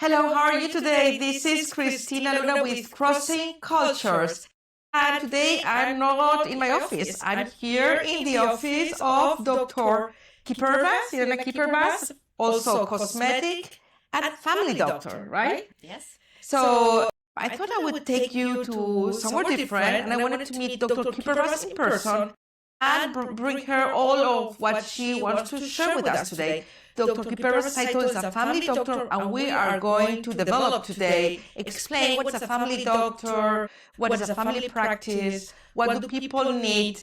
Hello, how are you today? This is Cristina Luna with Crossing Cultures. And today I'm not in my office. I'm here in the office of Dr. 𝐾𝐨𝐬, Irena 𝐾𝐨𝐬, also cosmetic and family doctor, right? Yes. So I thought I would take you to somewhere different, and I wanted to meet Dr. 𝐾𝐸 in person and bring her all of what she wants to share with us today. Dr. 𝐾𝐸's title is a family doctor, and we are going to develop today, explain what's a family doctor, what is a family practice, what do people need,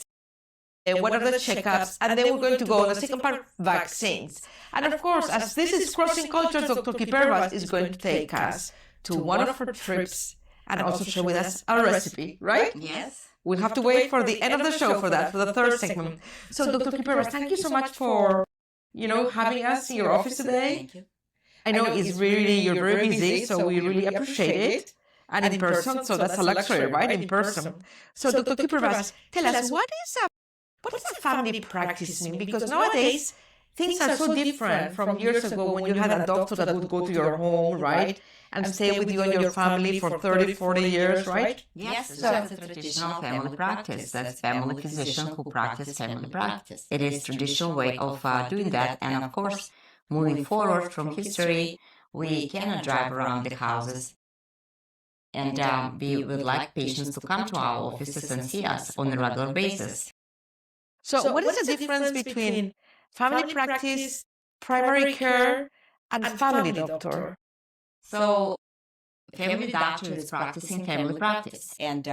what are the checkups, and then we're going to go on the second part, vaccines. And of course, as this is Crossing Cultures, Dr. 𝐾𝐸 is going to take us to one of her trips and also share with us a recipe, right? Yes. We'll have to wait for the end of the show for that, for the third segment. So, Dr. 𝐾𝐸, thank you so much for, having us in your office today. Thank you. I know you're very busy, so we really appreciate it. And in person, so that's a luxury, right? In person. So, Dr. 𝐾𝐸, tell us, what does a family practice mean? Because nowadays, things are so different from years ago when you had a doctor that would go to your home, right? And stay with you and your family for 30, 40 years, right? Yes, so that's a traditional family practice. That's family physician who practice family practice. It is traditional way of doing that. And of course, moving forward from history, we cannot drive around the houses. And we would like patients to come to our offices and see us on a regular basis. So what is the difference between family practice, primary care, and family doctor? So, family doctor is practicing family practice, and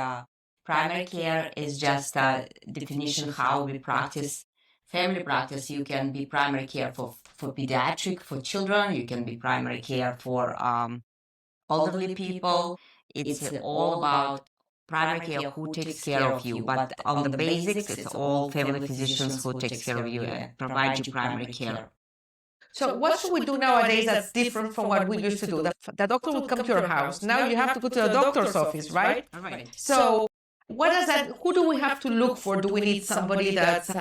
primary care is just a definition how we practice family practice. You can be primary care for pediatric, for children. You can be primary care for elderly people. It's all about primary care who takes care of you, but on the basics, it's all family physicians who takes care of you and provide you primary care. So what should we do nowadays that's different from what we used to do? The doctor would come to your house. Now you have to go to the doctor's office, right? All right. So who do we have to look for? Do we need somebody that's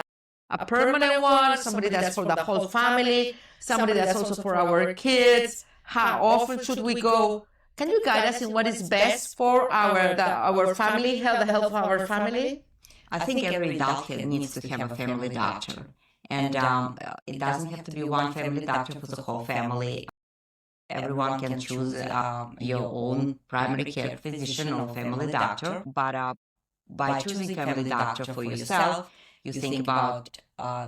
a permanent one, somebody that's for the whole family, somebody that's also for our kids? How often should we go? Can you guide us in what is best for our family health, the health of our family? I think every adult needs to have a family doctor. And it doesn't have to be one family doctor for the whole family. Everyone can choose your own primary care physician or family doctor. But by choosing family doctor for yourself, you think about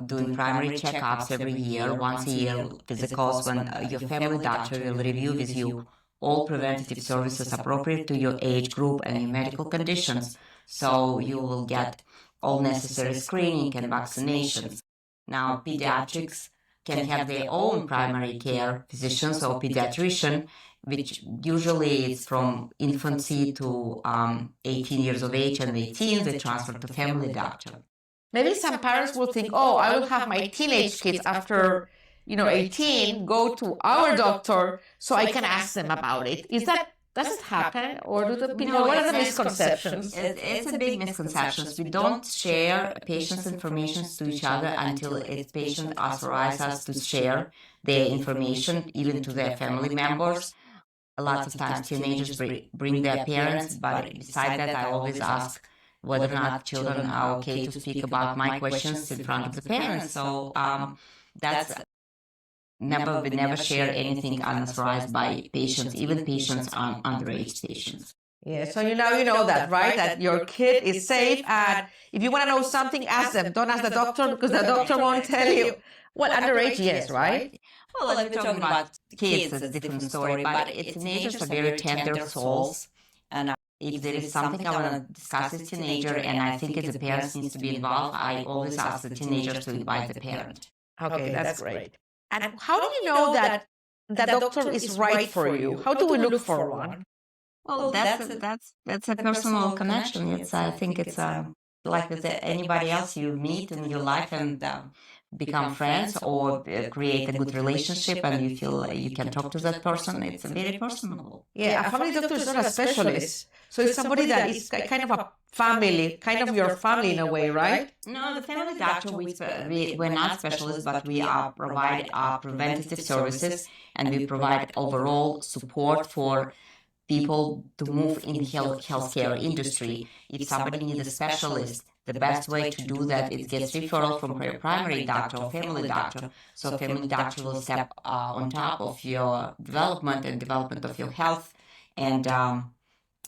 doing primary checkups every year, once a year, physicals, when your family doctor will review with you all preventative services appropriate to your age group and your medical conditions. So you will get all necessary screening and vaccinations. Now, pediatrics can have their own primary care physicians or pediatrician, which usually is from infancy to 18 years of age, and the teens they transfer to family doctor. Maybe some parents will think, oh, I will have my teenage kids after 18 go to our doctor so I can ask them about it. Does it happen, or what are the misconceptions? It's a big misconception. We don't share patients' information to each other until a patient authorizes us to share their information, even to their family members. Lots of times teenagers bring their parents, but besides that, I always ask whether or not children are okay to speak about my questions in front of the parents. So that's... We never share anything unauthorized by patients, even patients on underage patients. Yeah, so you know that, right? That your kid is safe, and if you want to know something, ask them. Don't ask the doctor, because the doctor won't tell you. Well, underage, yes, right? Well, if we're talking about kids, it's a different story, but teenagers are very tender souls, and if there is something I want to discuss with teenager, and I think the parents needs to be involved, I always ask the teenager to invite the parent. Okay, that's great. And how do you know that the doctor is right for you? How do we look for one? Well, that's a personal connection. I think it's like with anybody else you meet in your life and become friends or create a good relationship, and you feel you can talk to that person. It's very personal. Yeah, a family doctor is not a specialist. So it's somebody that is kind of a family, kind of your family in a way, right? No, the family doctor, we're not specialists, but we provide preventative services, and we provide overall support for people to move in the healthcare industry. If somebody needs a specialist, the best way to do that is get referral from your primary doctor or family doctor. So family doctor will step on top of your development and development of your health, and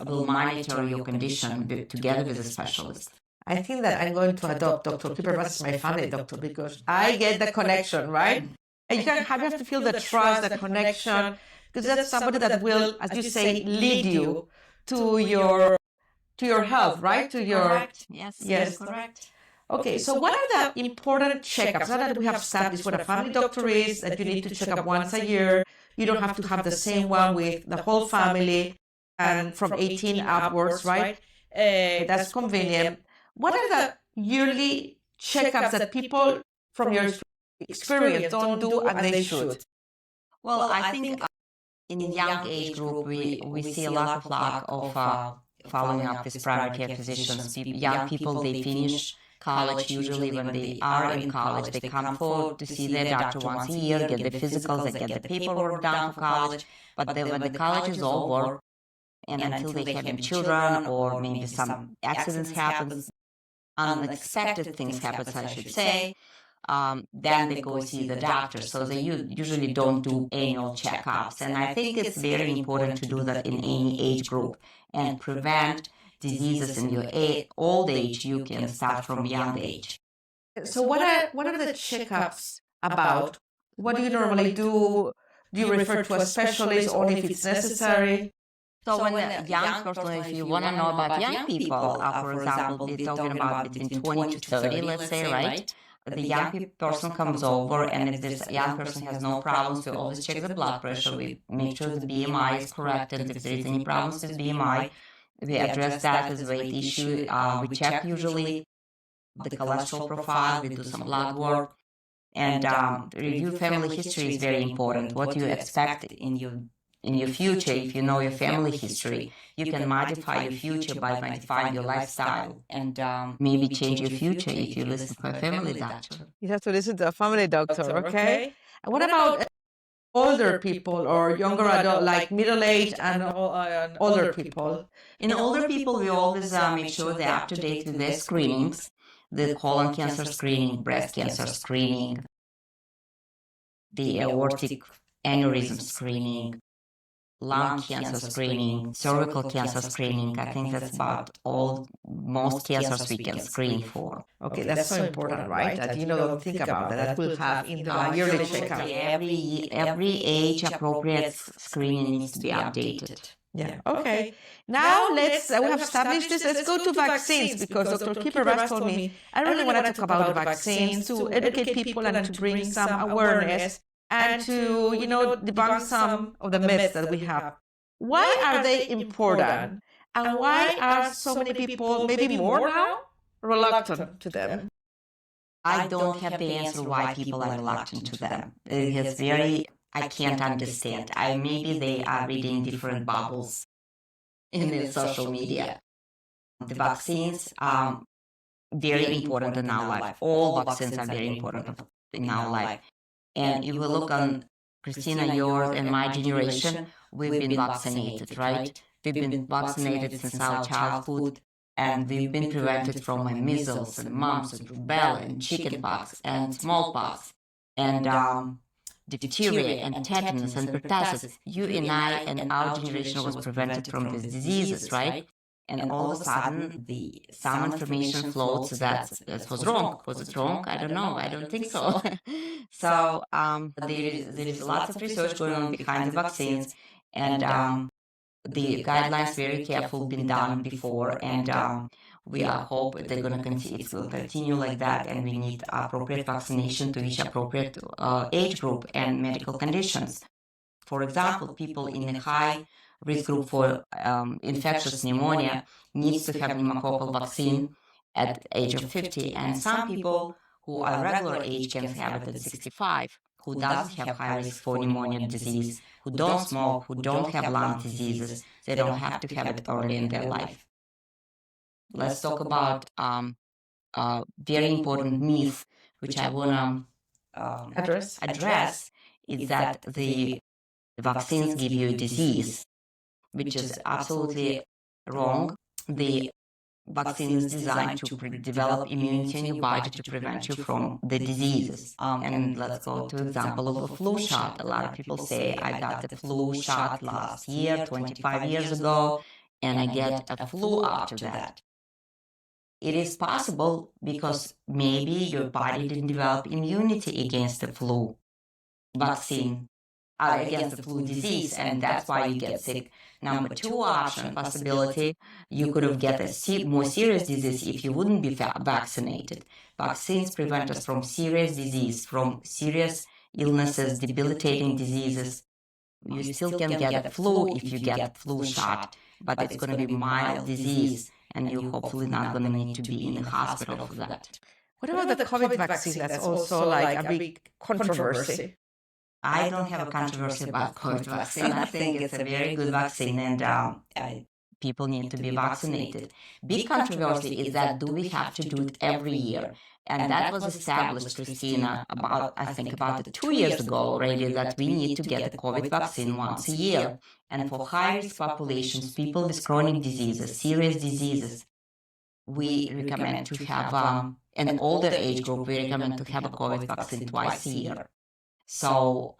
will monitor your condition together with a specialist. I think that I'm going to adopt Dr. Kipper as my family doctor because I get the connection, right? And you have to feel the trust, the connection, because that's somebody that will, as you say, lead you to your health, right? To your correct. Yes, correct. Okay, so what are the important checkups? Now that we have established what a family doctor is, that you need to check up once a year, you don't have to have the same one with the whole family and from 18 upwards, right? That's convenient. What are the yearly checkups that people from your experience don't do and they should? Well, I think in the young age group, we see a lack of following up with primary care physicians. Young people, they finish college. Usually when they are in college, they come forward to see their doctor once a year, get the physicals, they get the paperwork done for college. But then when the college is over, and until they have children or maybe some accidents happen, unexpected things happen, I should say, then they go see the doctor. So they usually don't do annual checkups. And I think it's very important to do that in any age group and prevent diseases in your old age. You can start from young age. So what are the checkups about? What do you normally do? Do you refer to a specialist only if it's necessary? So when a young person, if you want to know about young people, for example, we're talking about between 20 to 30, let's say, right? The young person comes over, and if this young person has no problems, we always check the blood pressure. We make sure the BMI is correct, and if there is any problems with BMI, we address that as a weight issue. We check usually the cholesterol profile, we do some blood work, and review family history is very important. What you expect in your future, if you know your family history, you can modify your future by modifying your lifestyle and maybe change your future if you listen to a family doctor. You have to listen to a family doctor, okay? And what about older people or younger adult, like middle-aged and older people? In older people, we always make sure they're up to date with their screenings, the colon cancer screening, breast cancer screening, the aortic aneurysm screening, lung cancer screening, cervical cancer screening. I think that's about most cancers we can screen for. Okay, that's so important, right? That don't think about that we'll have in the yearly checkup. Every age appropriate screening needs to be updated. Yeah. Okay. Now we have established this. Let's go to vaccines, because Dr. Kipper told me I really want to talk about vaccines to educate people and to bring some awareness and to, debunk some of the myths that we have. Why are they important? And why are so many people, maybe more now, reluctant to them? I don't have the answer why people are reluctant to them. It is I can't understand. Maybe they are reading different bubbles in the social media. The vaccines are very important in our life. All vaccines are very important in our life. And if we look on Christina, yours, and my generation, we've been vaccinated, right? We've been vaccinated since our childhood, and we've been prevented from measles and mumps and rubella and chickenpox and smallpox and diphtheria and tetanus and pertussis. You and I and our generation was prevented from these diseases, right? And all of a sudden, some information floats that was wrong. Was it wrong? I don't know. I don't think so. So there is lots of research going on behind the vaccines, and the guidelines very careful been done before, and we hope they're going to continue. It will continue like that, and we need appropriate vaccination to each appropriate age group and medical conditions. For example, people in a high risk group for infectious pneumonia needs to have pneumococcal vaccine at the age of 50, and some people who are regular age can have it at 65. who doesn't have high risk for pneumonia disease, who don't smoke, who don't have lung diseases. They don't have to have it early in their life. Let's talk about a very important myth, which I want to address, is that the vaccines give you a disease, which is absolutely wrong. The vaccine is designed to develop immunity in your body to prevent you from the diseases. And let's go to example of a flu shot. A lot of people say, I got the flu shot last year, 25 years ago, and I get a flu after that. It is possible because maybe your body didn't develop immunity against the flu vaccine, against the flu disease, and that's why you get sick. Number two option, possibility, you could have get a more serious disease if you wouldn't be vaccinated. Vaccines prevent us from serious disease, from serious illnesses, debilitating diseases. You still can get the flu if you get flu shot, but it's going to be mild disease, and you're hopefully not going to need to be in the hospital for that. What about the COVID vaccine? That's also like a big controversy. I don't have a controversy about COVID vaccine. I think it's a very good vaccine, and people need to be vaccinated. Big controversy is that do we have to do it every year? And that was established, Christina, I think about 2 years ago already, that we need to get the COVID vaccine once a year. And for high-risk populations, people with chronic diseases, serious diseases, we recommend to have, an older age group, we recommend to have a COVID vaccine twice a year. So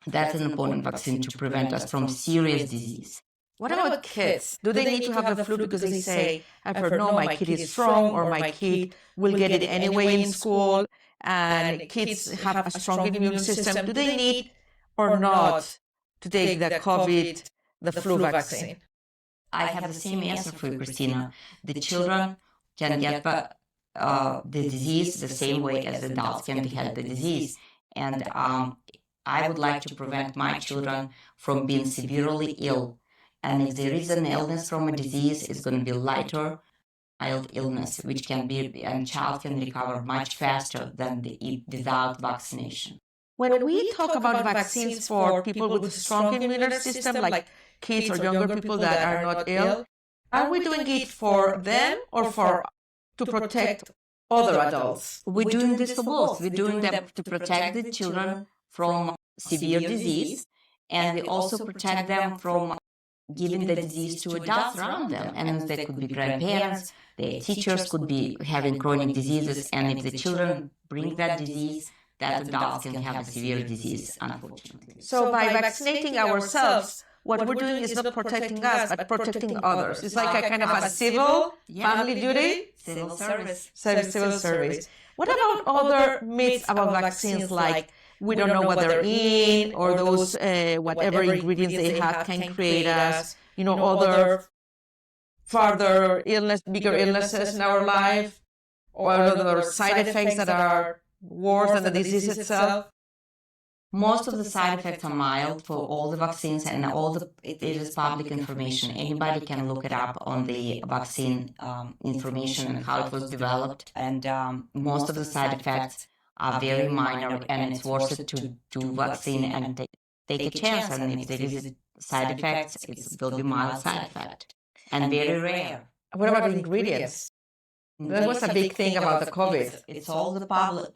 that's an important vaccine to prevent us from serious disease. What about kids? Do they need to have the flu because they say, I've heard, no, my kid is strong, or my kid will get it anyway in school, and kids have a strong immune system. Do they need or not to take the COVID, the flu vaccine? I have the same answer for you, Christina. The children can get the disease the same way as adults can get the disease. And I would like to prevent my children from being severely ill. And if there is an illness from a disease, it's going to be lighter, mild illness, which can be, and child can recover much faster than without vaccination. When we talk about vaccines for people with a strong immune system, like kids or younger people that are not ill, are we doing it for them or to protect other adults? We're doing this for both. We're doing them to protect the children from severe disease, and we also protect them from giving the disease to adults around them. And they could be grandparents, their teachers could be having chronic diseases, and if the children bring that disease, that adults can have a severe disease, unfortunately. So by vaccinating ourselves, what we're doing is not protecting us, but protecting others. It's like a kind of a civil family duty. Civil service. Civil service. What about other myths about vaccines, like we don't know what they're in, or those whatever ingredients they have can create us, other further illness, bigger illnesses in our life, or other side effects that are worse than the disease itself? Most of the side effects are mild for all the vaccines, and it is public information. Anybody can look it up on the vaccine information and how it was developed. And most of the side effects are very minor, and it's worth it to do vaccine and take a chance. And if there is side effects, it will be mild side effect and very rare. What about the ingredients? That was a big thing about the COVID. It's all the public,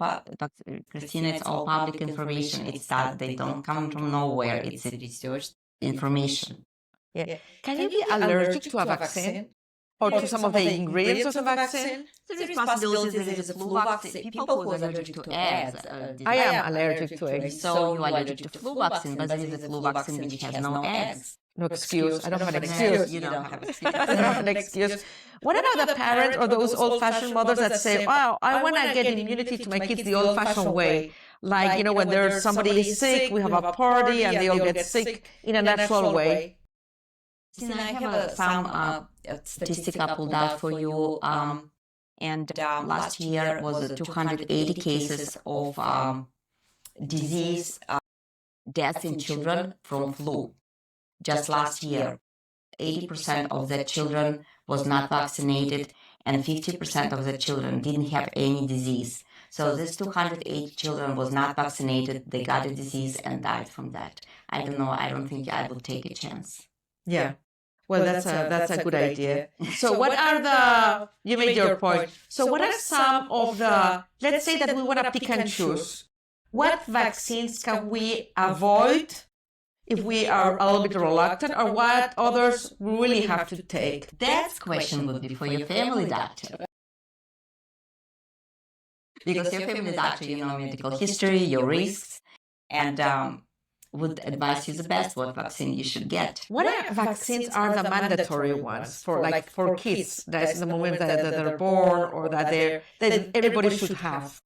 Christina, it's all public information. It's that they don't come from nowhere. It's a research information. Yeah. Can you be allergic to a vaccine? Or to some of the ingredients of the vaccine? There is possibilities that there is a flu vaccine. People who are allergic to eggs. I am allergic to eggs. So you're allergic to flu vaccine, but there is a flu vaccine which has no eggs. No excuse. I don't have an excuse. You don't have an excuse. I don't have an excuse. What about the parents or those old-fashioned mothers that say, wow, I want to get immunity to my kids the old-fashioned way? Like, when there's somebody sick, we have a party and they all get sick in a natural way. I have some statistic I pulled out for you. And last year was 280 cases of disease deaths in children from flu. Just last year, 80% of the children was not vaccinated, and 50% of the children didn't have any disease. So this 208 children was not vaccinated. They got the disease and died from that. I don't know. I don't think I would take a chance. Yeah. Well, that's a good idea. So what are the, you made your point. So what are some of the, let's say that we want to pick and choose. What vaccines can we avoid if we are a little bit reluctant, or what others really have to take? That question would be for your family doctor. Because your family doctor, you know medical history, your risks, and would advise you the best what vaccine you should get. What vaccines are the mandatory ones for kids? That's the moment that they're born, or that everybody should have.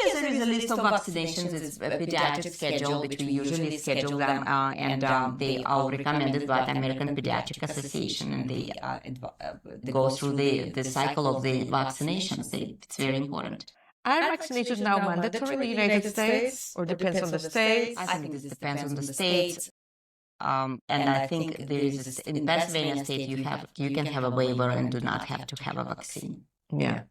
Yes, there is a list of vaccinations. It's a pediatric schedule, which we usually schedule them, and they are recommended by the American Pediatric Association, and they go through the cycle of the vaccinations. It's very important. Are vaccinations now mandatory in the United States, or depends on the states? I think this depends on the states, and I think there is in Pennsylvania state you can have a waiver and do not have to have a vaccine. Yeah.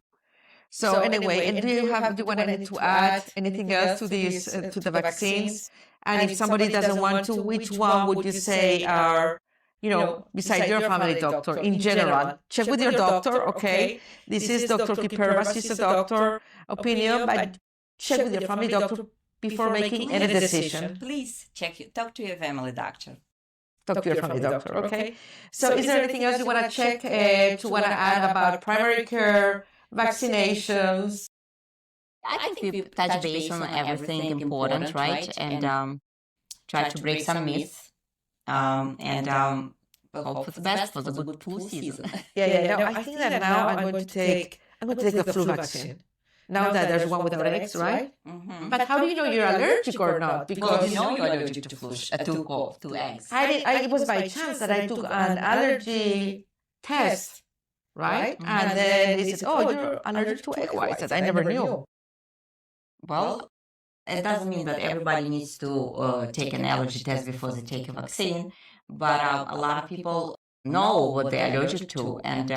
So anyway, and do you want to add anything else to these to the vaccines? And if somebody doesn't want to, which one would you say are, besides your family doctor in general? Check with your doctor, okay? This is Dr. 𝐾𝐨𝐜, she's a doctor opinion, but check with your family doctor before making any decision. Please talk to your family doctor. Talk to your family doctor, okay? So is there anything else you want to check, want to add about primary care, vaccinations? I think we touch base on everything important, right? And try to break some myths. And hope for the best for the good flu season. Yeah. I think that now I'm going to take the flu vaccine. Now that there's one without eggs, right? Mm-hmm. But how do you know you're allergic or not? Because you know you're allergic to flu, to eggs. It was by chance that I took an allergy test, right? Mm-hmm. And then they said, "Oh, you're allergic to egg whites." That I never knew. Well, it doesn't mean that everybody needs to take an allergy test before they take a vaccine, but a lot of people know what they're allergic to, and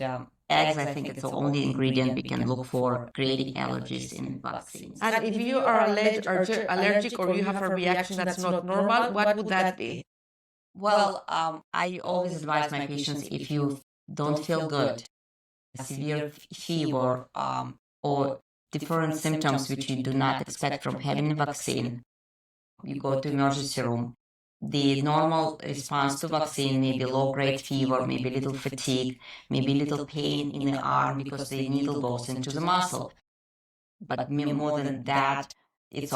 eggs, I think it's the only ingredient we can look for creating allergies in vaccines. And if you are allergic or you have a reaction that's not normal, what would that be? Well, I always advise my patients, if you don't feel good, severe fever, or different symptoms which you do not expect from having a vaccine, you go to emergency room. The normal response to vaccine may be low-grade fever, maybe a little fatigue, maybe a little pain in the arm because the needle goes into the muscle. But more than that, we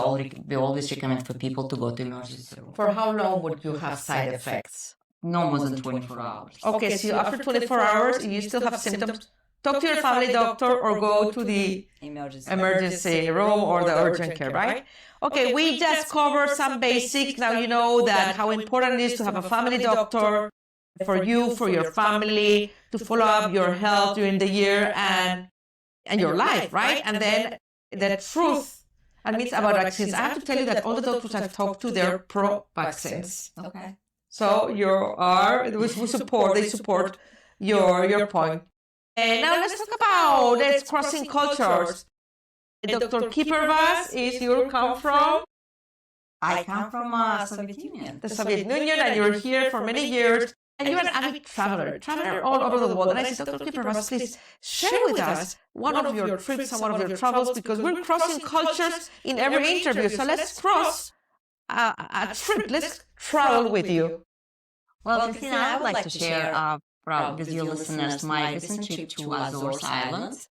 always recommend for people to go to emergency room. For how long would you have side effects? No more than 24 hours. Okay, so after 24 hours, if you still have symptoms, talk to your family doctor or go to the emergency room or the urgent care, right? Okay, we just covered some basics. Now you know that how important it is to have a family doctor for you, for your family, to follow up your health during the year and your life, right? And then the truth and myths about vaccines. I have to tell you that all the doctors I've talked to, they're pro-vaccines. Okay. So they support your point. And now let's talk about crossing cultures. Dr. 𝐾𝐾𝐨𝐜, is you come from? I come from Soviet Union. The Soviet Union, and you're here for many years. And you're an avid traveler all over the world. And I said, Dr. 𝐾𝐾𝐨𝐜, please share with us one of your trips and one of your travels, because we're crossing cultures in every interview. So let's cross a trip. Let's travel with you. Well, Christina, I would like to share with your listeners my recent trip to Azores Islands.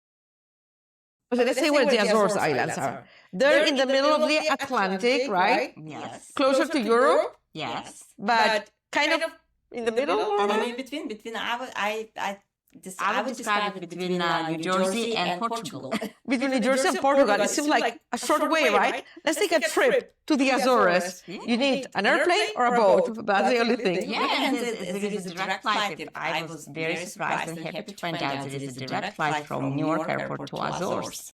So let's say where the Azores Islands are. They're in the middle of the Atlantic, right? Yes. Closer to Europe? Yes. But kind of in the middle? In between. I would describe it between New Jersey and Portugal. Between New Jersey and Portugal. It seems like a short way, right? Let's take a trip to the Azores. You need an airplane or a boat. That's the only thing. Yeah, and there is a direct flight. I was very surprised and happy to find out there is a direct flight from Newark Airport to Azores.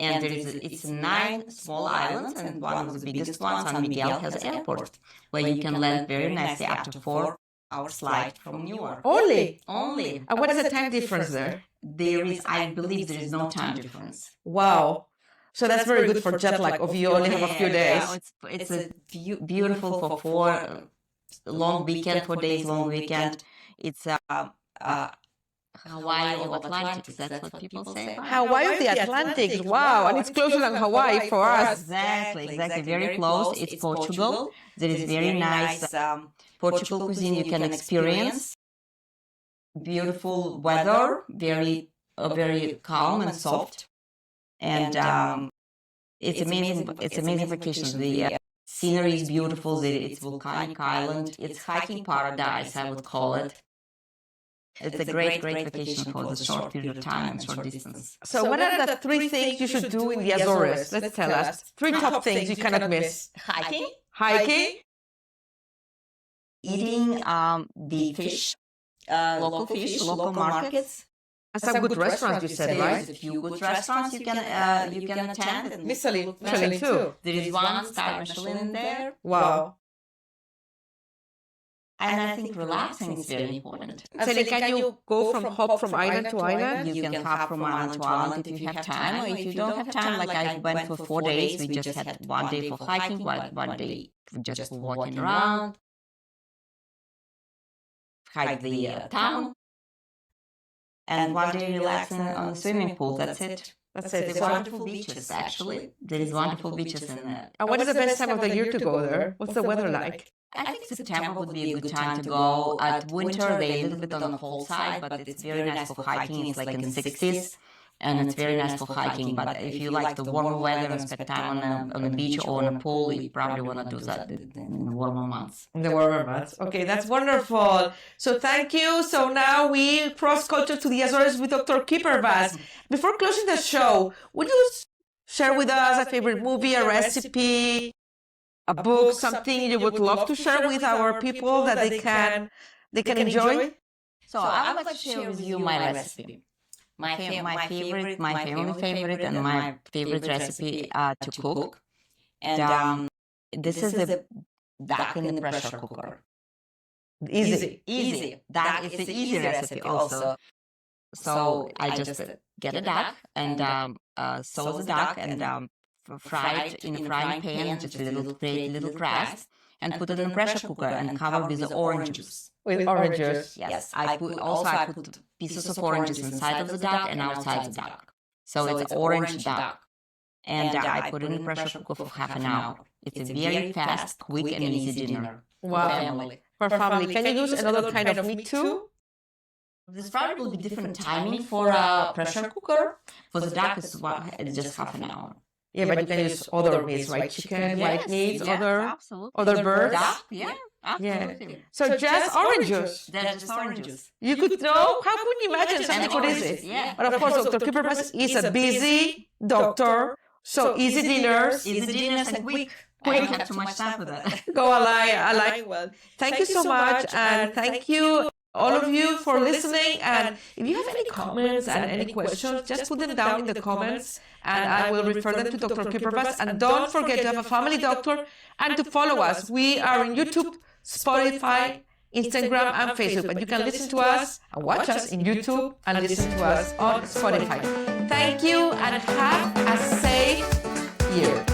And it's 9 small islands, and one of the biggest ones, San Miguel, has an airport where you can land very nicely after 4 hours flight from Newark. Only? And what is the time difference there? I believe there is no time difference. Wow. So that's very good for jet lag if you only have a few days. Yeah, it's a beautiful for 4 days long weekend. It's Hawaii of Atlantic. That's what people say. Hawaii of the Atlantic. Wow, and it's closer than Hawaii for us. Exactly. Very close. It's Portugal. There is very nice Portugal cuisine you can experience. Beautiful weather, very calm and soft, and it's amazing. It's amazing vacation. The scenery is beautiful. It's volcanic island. It's hiking paradise, I would call it. It's a great vacation for the short period of time and short distance. So what are the 3 things you should do in the Azores? Let's tell us. 3 top things you cannot miss. Hiking. Eating the fish, local markets. And some good restaurants, you said, right? There's a few good restaurants you can attend. Michelin too. There is 1-star Michelin in there. Wow. And I think relaxing is very important. Celine, can you hop from island to island? You can hop from island to island if you have time, or if you don't have time, like I went for 4 days. We just had 1 day for hiking, 1 day just for walking around, hike the town, and 1 day relaxing on the swimming pool. That's it. There's wonderful beaches, actually. There is wonderful beaches in there. And what is the best time of the year to go there? What's the weather like? I think September would be a good time to go. At winter, they're a little bit on the cold side, but it's very nice for hiking. It's like in the 60s, and it's very nice for hiking. But if you like the warmer weather and spend time on the beach or on a pool, you probably want to do that in the warmer months. In the warmer months. Okay, that's wonderful. So thank you. So now we cross-culture to the Azores with Dr. 𝐾𝐈. Before closing the show, would you share with us a favorite movie, a recipe, a book, something you would love to share with our people that they can enjoy? So I would like to share with you my recipe. My family favorite, and my favorite recipe to cook. And this is a duck in the pressure cooker. Easy. That is the easy recipe also. So I just get a duck and sauce the duck and fry it in a frying pan, just create little crust, and put it in a pressure cooker and cover with orange juice. With orange juice? Yes. I put pieces of oranges inside of the duck and outside the duck. So it's orange duck. And I put it in a pressure cooker for half an hour. It's a very fast, quick, and easy dinner. Wow. For family. Can you use another kind of meat too? This probably will be different timing for a pressure cooker. For the duck, it's just half an hour. Yeah, but you can use other meats, right? Chicken, white meats, other birds. Duck, absolutely. Yeah. So just orange juice. That's just orange juice. You could know? How could you imagine something good is it? Yeah. But of course, Dr. 𝐾𝐈 is a busy doctor, so easy dinners. Easy dinners and quick. I don't have too much time for that. Go alive. Well, thank you so much, and thank you all of you for listening. And if you have any comments and any questions, just put them down in the comments, and I will refer them to Dr. 𝐾𝐈. And don't forget to have a family doctor and to follow us. We are on YouTube, Spotify, Instagram, and Facebook. But you can listen to us and watch us in YouTube and listen to us on Spotify. Thank you, and have a safe year.